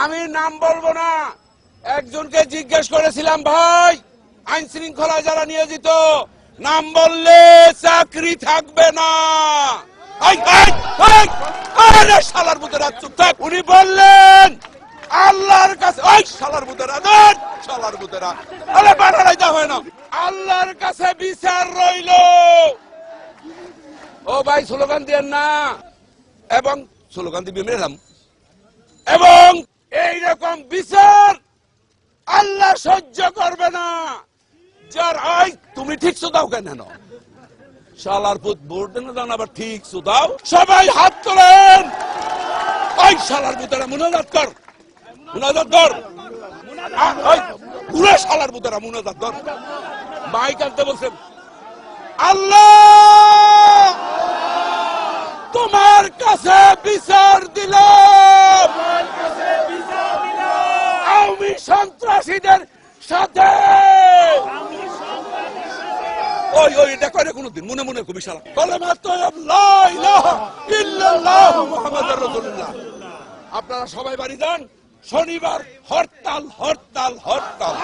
আমি নাম বলবো না, একজনকে জিজ্ঞেস করেছিলাম, ভাই আইন শৃঙ্খলা যারা নিয়োজিত নাম বললে চাকরি থাকবে না। শালার বুতেরা চুপ থাক। উনি বললেন আল্লাহর কাছে, ওই শালার বুতেরা শালার বুতেরা আরে বাড়াইতে হয় না, আল্লাহর কাছে বিচার রইল। ও ভাই স্লোগান দিয়েন না, এবং স্লোগান দিবি মেরাম, এবং এইরকম বিচার আল্লাহ সহ্য করবে না। যার আই তুমি ঠিক দাও কেন শালার পুত ভোট দেন দান আবার ঠিক দাও। সবাই হাত তোলেন। ওই শালার পুতেরা মুনাজাত কর, মুনাজাত কর, পুরো শালার পুতেরা মুনাজাত কর। মাইক আনতে বলছেন। আল্লাহ তোমার কাছে বিচার দিলাম আওয়ামী সন্ত্রাসীদের সাথে। ওই ওই এটা করে কোনদিন মনে মনে খুবই শালা কালেমাত লা ইলাহা ইল্লাল্লাহ মুহাম্মাদুর রাসূলুল্লাহ। আপনারা সবাই বাড়ি যান, শনিবার হরতাল হরতাল হরতাল।